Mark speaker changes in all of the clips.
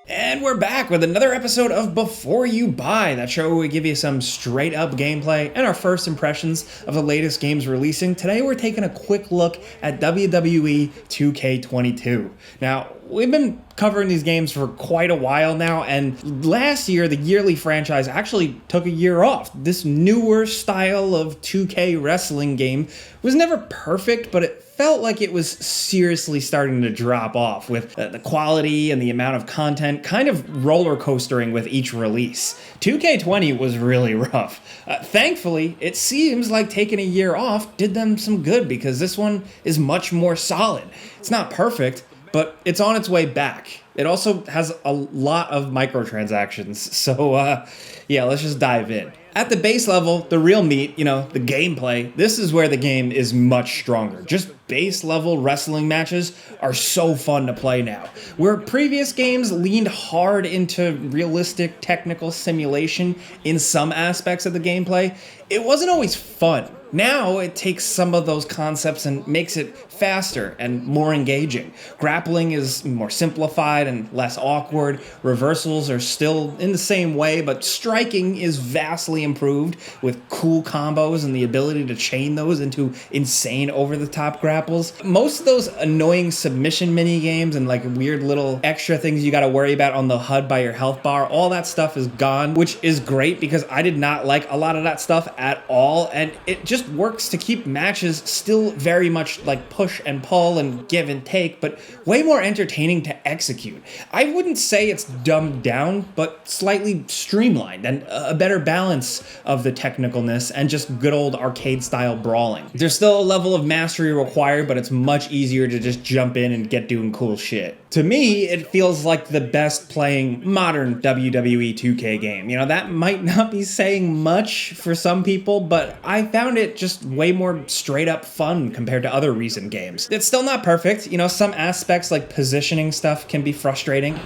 Speaker 1: And we're back with another episode of Before You Buy, that show where we give you some straight up gameplay and our first impressions of the latest games releasing. Today we're taking a quick look at WWE 2K22. Now, we've been covering these games for quite a while now, and last year the yearly franchise actually took a year off. This newer style of 2K wrestling game was never perfect, but it felt like it was seriously starting to drop off, with the quality and the amount of content kind of roller coastering with each release. 2K20 was really rough. Thankfully, it seems like taking a year off did them some good, because this one is much more solid. It's not perfect, but it's on its way back. It also has a lot of microtransactions, so yeah, let's just dive in. At the base level, the real meat, the gameplay, this is where the game is much stronger. Just base level wrestling matches are so fun to play now. Where previous games leaned hard into realistic technical simulation in some aspects of the gameplay, it wasn't always fun. Now it takes some of those concepts and makes it faster and more engaging. Grappling is more simplified and less awkward. Reversals are still in the same way, but striking is vastly improved with cool combos and the ability to chain those into insane over-the-top grapples. Most of those annoying submission mini games and like weird little extra things you gotta worry about on the HUD by your health bar, all that stuff is gone, which is great because I did not like a lot of that stuff at all, and it just works to keep matches still very much like push and pull and give and take, but way more entertaining to execute. I wouldn't say it's dumbed down, but slightly streamlined and a better balance of the technicalness and just good old arcade style brawling. There's still a level of mastery required, but it's much easier to just jump in and get doing cool shit. To me, it feels like the best playing modern WWE 2K game. That might not be saying much for some people, but I found it just way more straight up fun compared to other recent games. It's still not perfect. Some aspects like positioning stuff can be frustrating.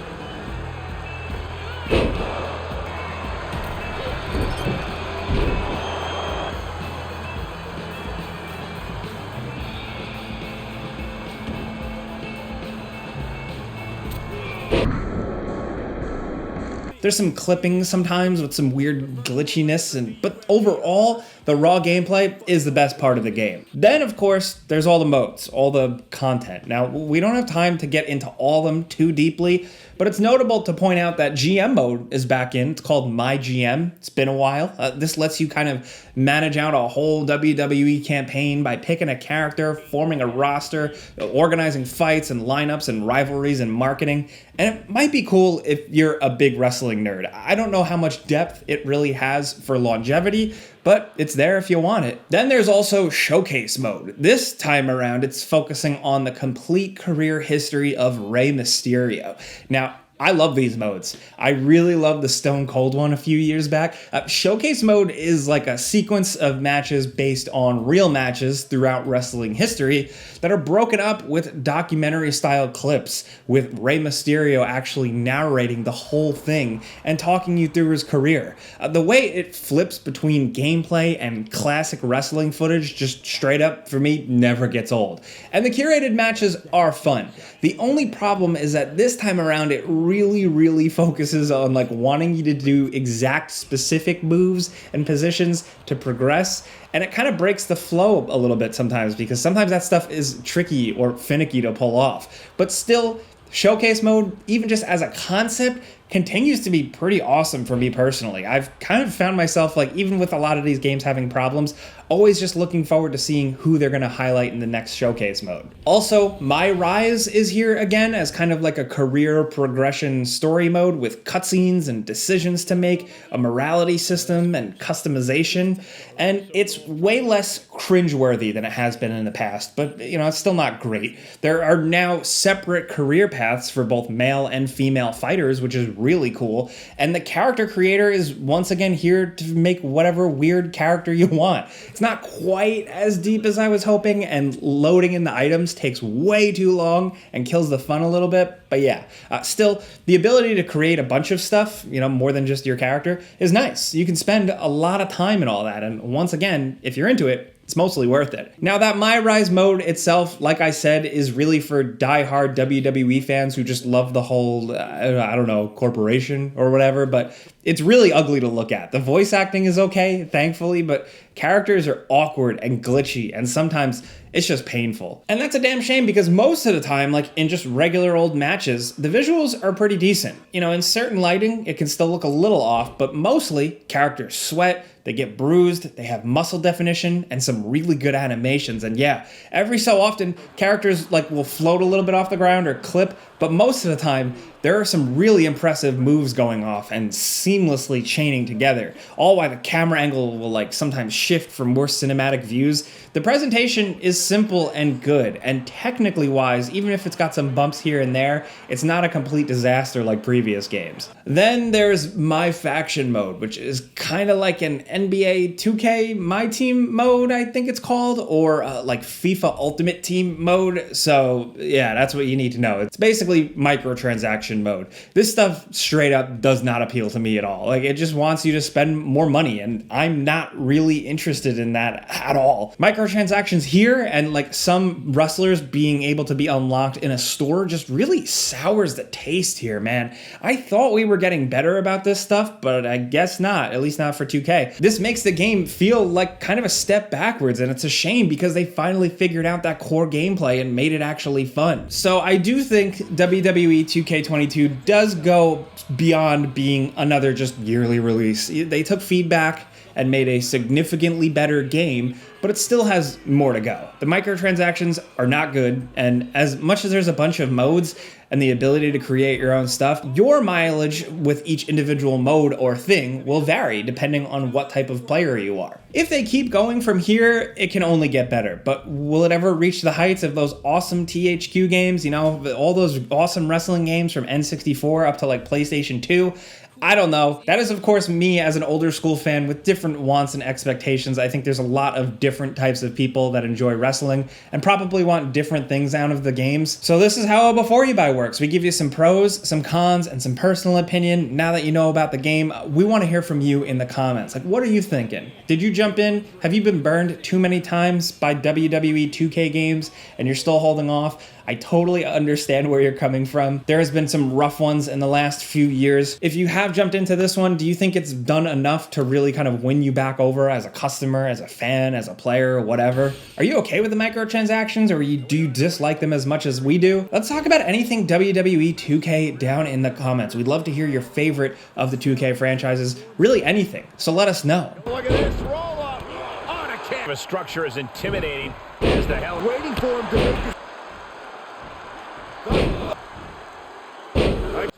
Speaker 1: There's some clipping sometimes with some weird glitchiness, but overall, the raw gameplay is the best part of the game. Then, of course, there's all the modes, all the content. Now, we don't have time to get into all of them too deeply, but it's notable to point out that GM mode is back in. It's called My GM. It's been a while. This lets you kind of manage out a whole WWE campaign by picking a character, forming a roster, organizing fights and lineups and rivalries and marketing. And it might be cool if you're a big wrestling nerd. I don't know how much depth it really has for longevity, but it's there if you want it. Then there's also Showcase mode. This time around, it's focusing on the complete career history of Rey Mysterio. Now, I love these modes. I really love the Stone Cold one a few years back. Showcase mode is like a sequence of matches based on real matches throughout wrestling history that are broken up with documentary-style clips, with Rey Mysterio actually narrating the whole thing and talking you through his career. The way it flips between gameplay and classic wrestling footage just straight up, for me, never gets old. And the curated matches are fun. The only problem is that this time around it really focuses on like wanting you to do exact specific moves and positions to progress, and it kind of breaks the flow a little bit sometimes, because sometimes that stuff is tricky or finicky to pull off. But still, Showcase mode, even just as a concept, continues to be pretty awesome for me personally. I've kind of found myself, like, even with a lot of these games having problems, always just looking forward to seeing who they're going to highlight in the next Showcase mode. Also, My Rise is here again as kind of like a career progression story mode with cutscenes and decisions to make, a morality system and customization, and it's way less cringeworthy than it has been in the past, but it's still not great. There are now separate career paths for both male and female fighters, which is really cool, and the character creator is once again here to make whatever weird character you want. It's not quite as deep as I was hoping, and loading in the items takes way too long and kills the fun a little bit, but yeah. Still, the ability to create a bunch of stuff, more than just your character, is nice. You can spend a lot of time in all that, and once again, if you're into it, it's mostly worth it. Now that My Rise mode itself, like I said, is really for die-hard WWE fans who just love the whole, I don't know, corporation or whatever, but it's really ugly to look at. The voice acting is okay, thankfully, but characters are awkward and glitchy, and sometimes it's just painful. And that's a damn shame because most of the time, like in just regular old matches, the visuals are pretty decent. You know, in certain lighting, it can still look a little off, but mostly characters sweat, they get bruised, they have muscle definition, and some really good animations. And yeah, every so often, characters like will float a little bit off the ground or clip, but most of the time, there are some really impressive moves going off and seamlessly chaining together, all while the camera angle will like sometimes shift for more cinematic views. The presentation is simple and good, and technically wise, even if it's got some bumps here and there, it's not a complete disaster like previous games. Then there's My Faction mode, which is kind of like an NBA 2K My Team mode, I think it's called, or like FIFA Ultimate Team mode. So yeah, that's what you need to know. It's basically microtransaction mode. This stuff straight up does not appeal to me at all. Like, it just wants you to spend more money, and I'm not really interested in that at all. Microtransactions here and like some wrestlers being able to be unlocked in a store just really sours the taste here, man. I thought we were getting better about this stuff, but I guess not, at least not for 2K. This makes the game feel like kind of a step backwards, and it's a shame because they finally figured out that core gameplay and made it actually fun. So I do think WWE 2K22 does go beyond being another just yearly release. They took feedback and made a significantly better game, but it still has more to go. The microtransactions are not good, and as much as there's a bunch of modes and the ability to create your own stuff, your mileage with each individual mode or thing will vary depending on what type of player you are. If they keep going from here, it can only get better, but will it ever reach the heights of those awesome THQ games, you know, all those awesome wrestling games from N64 up to like PlayStation 2? I don't know. That is, of course, me as an older school fan with different wants and expectations. I think there's a lot of different types of people that enjoy wrestling and probably want different things out of the games. So this is how a Before You Buy works. We give you some pros, some cons, and some personal opinion. Now that you know about the game, we want to hear from you in the comments. Like, what are you thinking? Did you jump in? Have you been burned too many times by WWE 2K games and you're still holding off? I totally understand where you're coming from. There has been some rough ones in the last few years. If you have jumped into this one, do you think it's done enough to really kind of win you back over as a customer, as a fan, as a player, whatever? Are you okay with the microtransactions, or do you dislike them as much as we do? Let's talk about anything WWE 2K down in the comments. We'd love to hear your favorite of the 2K franchises, really anything. So let us know.
Speaker 2: Look at this roll up on a kick. The structure is intimidating. Is the hell waiting for him to make this.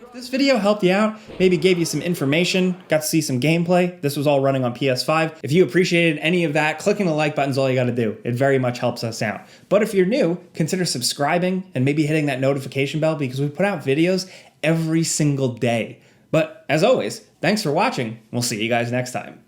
Speaker 1: If this video helped you out, maybe gave you some information, got to see some gameplay, this was all running on PS5. If you appreciated any of that, clicking the like button is all you gotta do. It very much helps us out. But if you're new, consider subscribing and maybe hitting that notification bell because we put out videos every single day. But as always, thanks for watching. We'll see you guys next time.